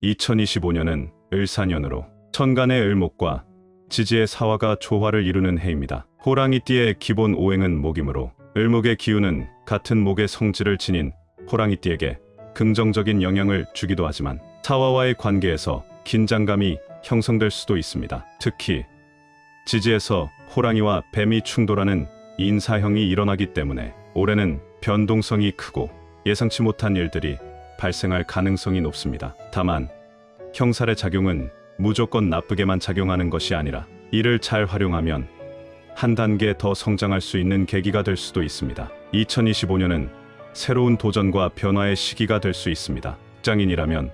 2025년은 을사년으로 천간의 을목과 지지의 사화가 조화를 이루는 해입니다. 호랑이띠의 기본 오행은 목이므로 을목의 기운은 같은 목의 성질을 지닌 호랑이띠에게 긍정적인 영향을 주기도 하지만 사화와의 관계에서 긴장감이 형성될 수도 있습니다. 특히 지지에서 호랑이와 뱀이 충돌하는 인사형이 일어나기 때문에 올해는 변동성이 크고 예상치 못한 일들이 발생할 가능성이 높습니다. 다만 형살의 작용은 무조건 나쁘게만 작용하는 것이 아니라 이를 잘 활용하면 한 단계 더 성장할 수 있는 계기가 될 수도 있습니다. 2025년은 새로운 도전과 변화의 시기가 될 수 있습니다. 직장인이라면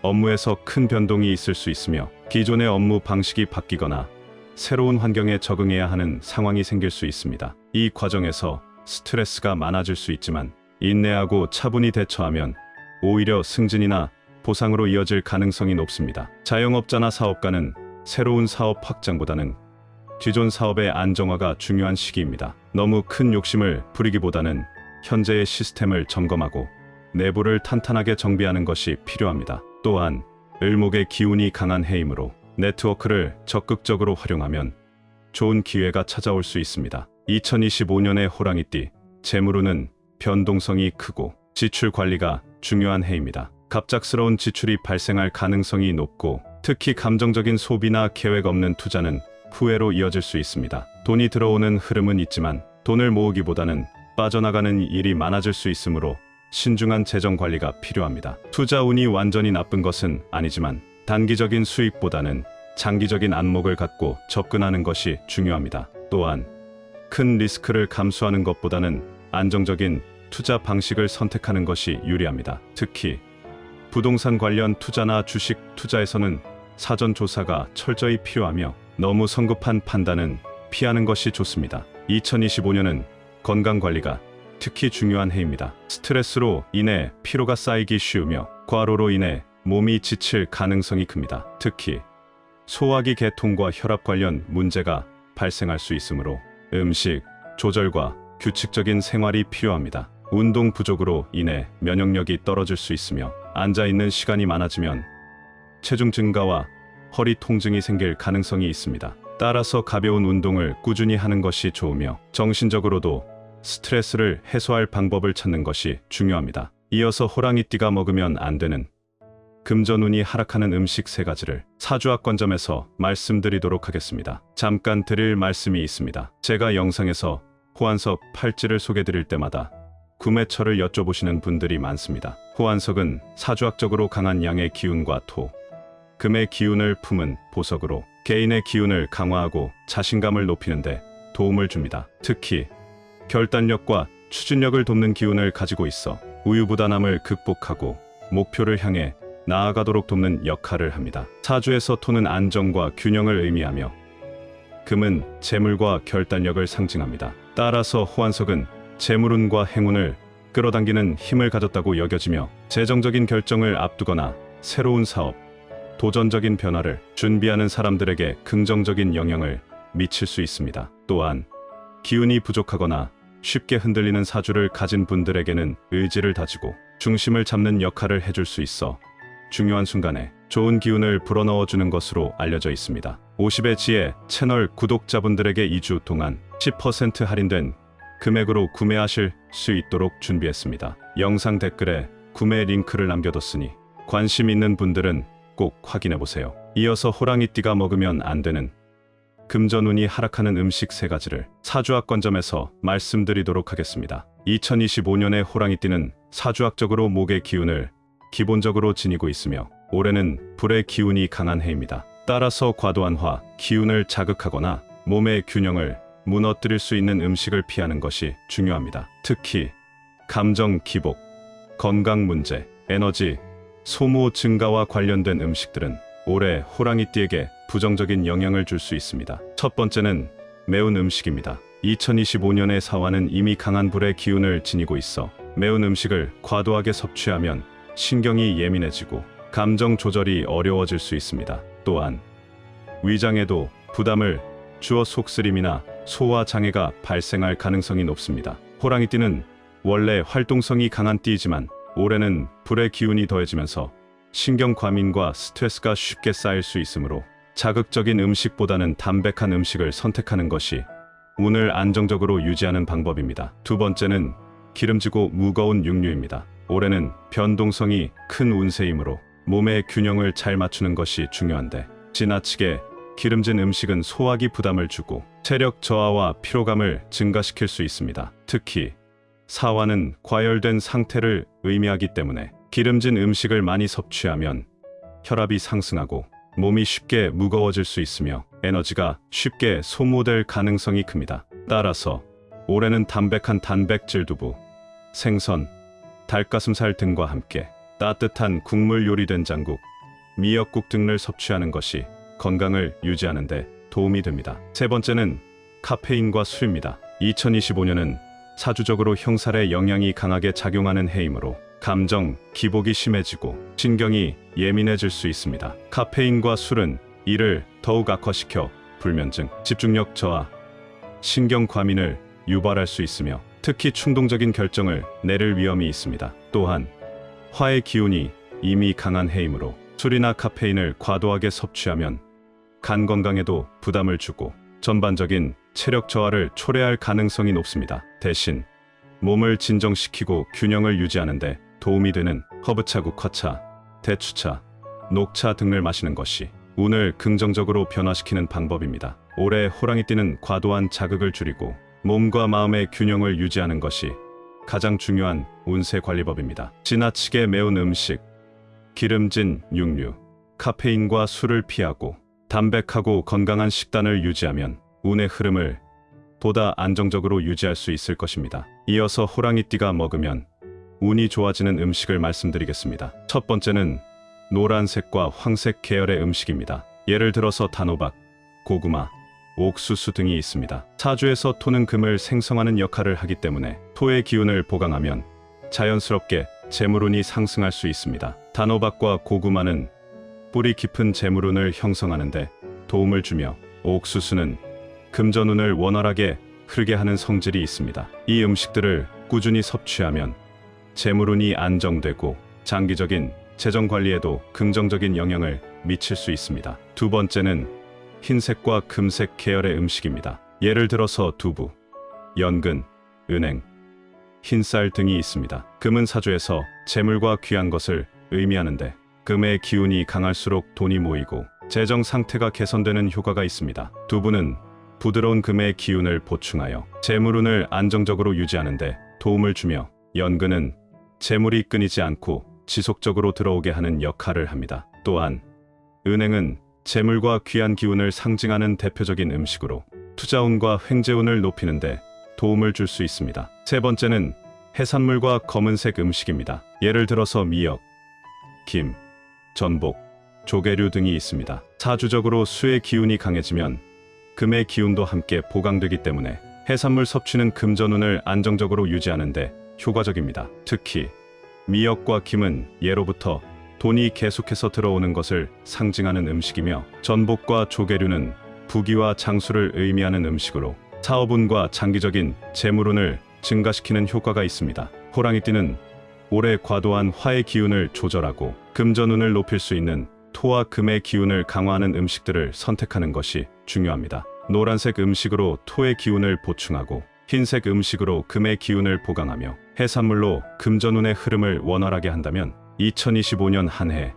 업무에서 큰 변동이 있을 수 있으며 기존의 업무 방식이 바뀌거나 새로운 환경에 적응해야 하는 상황이 생길 수 있습니다. 이 과정에서 스트레스가 많아질 수 있지만 인내하고 차분히 대처하면 오히려 승진이나 보상으로 이어질 가능성이 높습니다. 자영업자나 사업가는 새로운 사업 확장보다는 기존 사업의 안정화가 중요한 시기입니다. 너무 큰 욕심을 부리기보다는 현재의 시스템을 점검하고 내부를 탄탄하게 정비하는 것이 필요합니다. 또한 을목의 기운이 강한 해이므로 네트워크를 적극적으로 활용하면 좋은 기회가 찾아올 수 있습니다. 2025년의 호랑이띠, 재물운은 변동성이 크고 지출 관리가 중요한 해입니다. 갑작스러운 지출이 발생할 가능성이 높고 특히 감정적인 소비나 계획 없는 투자는 후회로 이어질 수 있습니다. 돈이 들어오는 흐름은 있지만 돈을 모으기보다는 빠져나가는 일이 많아질 수 있으므로 신중한 재정 관리가 필요합니다. 투자 운이 완전히 나쁜 것은 아니지만 단기적인 수익보다는 장기적인 안목을 갖고 접근하는 것이 중요합니다. 또한 큰 리스크를 감수하는 것보다는 안정적인 투자 방식을 선택하는 것이 유리합니다. 특히 부동산 관련 투자나 주식 투자에서는 사전 조사가 철저히 필요하며 너무 성급한 판단은 피하는 것이 좋습니다. 2025년은 건강 관리가 특히 중요한 해입니다. 스트레스로 인해 피로가 쌓이기 쉬우며 과로로 인해 몸이 지칠 가능성이 큽니다. 특히 소화기 계통과 혈압 관련 문제가 발생할 수 있으므로 음식 조절과 규칙적인 생활이 필요합니다. 운동 부족으로 인해 면역력이 떨어질 수 있으며 앉아있는 시간이 많아지면 체중 증가와 허리 통증이 생길 가능성이 있습니다. 따라서 가벼운 운동을 꾸준히 하는 것이 좋으며 정신적으로도 스트레스를 해소할 방법을 찾는 것이 중요합니다. 이어서 호랑이띠가 먹으면 안 되는 금전운이 하락하는 음식 3가지를 사주학관점에서 말씀드리도록 하겠습니다. 잠깐 드릴 말씀이 있습니다. 제가 영상에서 호환석 팔찌를 소개드릴 때마다 구매처를 여쭤보시는 분들이 많습니다. 호환석은 사주학적으로 강한 양의 기운과 토, 금의 기운을 품은 보석으로 개인의 기운을 강화하고 자신감을 높이는 데 도움을 줍니다. 특히 결단력과 추진력을 돕는 기운을 가지고 있어 우유부단함을 극복하고 목표를 향해 나아가도록 돕는 역할을 합니다. 사주에서 토는 안정과 균형을 의미하며 금은 재물과 결단력을 상징합니다. 따라서 호환석은 재물운과 행운을 끌어당기는 힘을 가졌다고 여겨지며 재정적인 결정을 앞두거나 새로운 사업, 도전적인 변화를 준비하는 사람들에게 긍정적인 영향을 미칠 수 있습니다. 또한 기운이 부족하거나 쉽게 흔들리는 사주를 가진 분들에게는 의지를 다지고 중심을 잡는 역할을 해줄 수 있어 중요한 순간에 좋은 기운을 불어넣어주는 것으로 알려져 있습니다. 50의 지혜 채널 구독자분들에게 2주 동안 10% 할인된 금액으로 구매하실 수 있도록 준비했습니다. 영상 댓글에 구매 링크를 남겨뒀으니 관심 있는 분들은 꼭 확인해보세요. 이어서 호랑이띠가 먹으면 안 되는 금전운이 하락하는 음식 3가지를 사주학관점에서 말씀드리도록 하겠습니다. 2025년의 호랑이띠는 사주학적으로 목의 기운을 기본적으로 지니고 있으며 올해는 불의 기운이 강한 해입니다. 따라서 과도한 화, 기운을 자극하거나 몸의 균형을 무너뜨릴 수 있는 음식을 피하는 것이 중요합니다. 특히 감정 기복, 건강 문제, 에너지 소모 증가와 관련된 음식들은 올해 호랑이띠에게 부정적인 영향을 줄 수 있습니다. 첫 번째는 매운 음식입니다. 2025년의 사화는 이미 강한 불의 기운을 지니고 있어 매운 음식을 과도하게 섭취하면 신경이 예민해지고 감정 조절이 어려워질 수 있습니다. 또한 위장에도 부담을 주어 속쓰림이나 소화 장애가 발생할 가능성이 높습니다. 호랑이띠는 원래 활동성이 강한 띠이지만 올해는 불의 기운이 더해지면서 신경 과민과 스트레스가 쉽게 쌓일 수 있으므로 자극적인 음식보다는 담백한 음식을 선택하는 것이 운을 안정적으로 유지하는 방법입니다. 두 번째는 기름지고 무거운 육류입니다. 올해는 변동성이 큰 운세이므로 몸의 균형을 잘 맞추는 것이 중요한데, 지나치게 기름진 음식은 소화기 부담을 주고 체력 저하와 피로감을 증가시킬 수 있습니다. 특히 사화는 과열된 상태를 의미하기 때문에 기름진 음식을 많이 섭취하면 혈압이 상승하고 몸이 쉽게 무거워질 수 있으며 에너지가 쉽게 소모될 가능성이 큽니다. 따라서 올해는 담백한 단백질 두부, 생선, 닭가슴살 등과 함께 따뜻한 국물 요리 된장국, 미역국 등을 섭취하는 것이 건강을 유지하는 데 도움이 됩니다. 세 번째는 카페인과 술입니다. 2025년은 사주적으로 형살의 영향이 강하게 작용하는 해이므로 감정 기복이 심해지고 신경이 예민해질 수 있습니다. 카페인과 술은 이를 더욱 악화시켜 불면증, 집중력 저하, 신경 과민을 유발할 수 있으며 특히 충동적인 결정을 내릴 위험이 있습니다. 또한 화의 기운이 이미 강한 해이므로 술이나 카페인을 과도하게 섭취하면 간 건강에도 부담을 주고 전반적인 체력 저하를 초래할 가능성이 높습니다. 대신 몸을 진정시키고 균형을 유지하는 데 도움이 되는 허브차국 화차, 대추차, 녹차 등을 마시는 것이 운을 긍정적으로 변화시키는 방법입니다. 올해 호랑이띠는 과도한 자극을 줄이고 몸과 마음의 균형을 유지하는 것이 가장 중요한 운세 관리법입니다. 지나치게 매운 음식, 기름진 육류, 카페인과 술을 피하고 담백하고 건강한 식단을 유지하면 운의 흐름을 보다 안정적으로 유지할 수 있을 것입니다. 이어서 호랑이띠가 먹으면 운이 좋아지는 음식을 말씀드리겠습니다. 첫 번째는 노란색과 황색 계열의 음식입니다. 예를 들어서 단호박, 고구마, 옥수수 등이 있습니다. 사주에서 토는 금을 생성하는 역할을 하기 때문에 토의 기운을 보강하면 자연스럽게 재물운이 상승할 수 있습니다. 단호박과 고구마는 뿌리 깊은 재물운을 형성하는 데 도움을 주며 옥수수는 금전운을 원활하게 흐르게 하는 성질이 있습니다. 이 음식들을 꾸준히 섭취하면 재물운이 안정되고 장기적인 재정 관리에도 긍정적인 영향을 미칠 수 있습니다. 두 번째는 흰색과 금색 계열의 음식입니다. 예를 들어서 두부, 연근, 은행, 흰쌀 등이 있습니다. 금은 사주에서 재물과 귀한 것을 의미하는데 금의 기운이 강할수록 돈이 모이고 재정 상태가 개선되는 효과가 있습니다. 두부는 부드러운 금의 기운을 보충하여 재물운을 안정적으로 유지하는 데 도움을 주며 연근은 재물이 끊이지 않고 지속적으로 들어오게 하는 역할을 합니다. 또한 은행은 재물과 귀한 기운을 상징하는 대표적인 음식으로 투자운과 횡재운을 높이는 데 도움을 줄 수 있습니다. 세 번째는 해산물과 검은색 음식입니다. 예를 들어서 미역, 김, 전복, 조개류 등이 있습니다. 사주적으로 수의 기운이 강해지면 금의 기운도 함께 보강되기 때문에 해산물 섭취는 금전운을 안정적으로 유지하는 데 효과적입니다. 특히 미역과 김은 예로부터 돈이 계속해서 들어오는 것을 상징하는 음식이며 전복과 조개류는 부귀와 장수를 의미하는 음식으로 사업운과 장기적인 재물운을 증가시키는 효과가 있습니다. 호랑이띠는 올해 과도한 화의 기운을 조절하고 금전운을 높일 수 있는 토와 금의 기운을 강화하는 음식들을 선택하는 것이 중요합니다. 노란색 음식으로 토의 기운을 보충하고 흰색 음식으로 금의 기운을 보강하며 해산물로 금전운의 흐름을 원활하게 한다면 2025년 한 해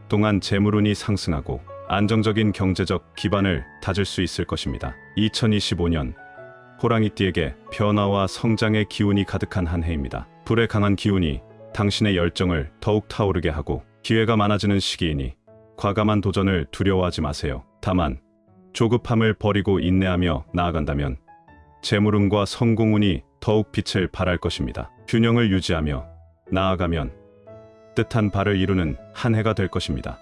동안 재물운이 상승하고 안정적인 경제적 기반을 다질 수 있을 것입니다. 2025년 호랑이띠에게 변화와 성장의 기운이 가득한 한 해입니다. 불의 강한 기운이 당신의 열정을 더욱 타오르게 하고 기회가 많아지는 시기이니 과감한 도전을 두려워하지 마세요. 다만 조급함을 버리고 인내하며 나아간다면 재물운과 성공운이 더욱 빛을 발할 것입니다. 균형을 유지하며 나아가면 뜻한 바를 이루는 한 해가 될 것입니다.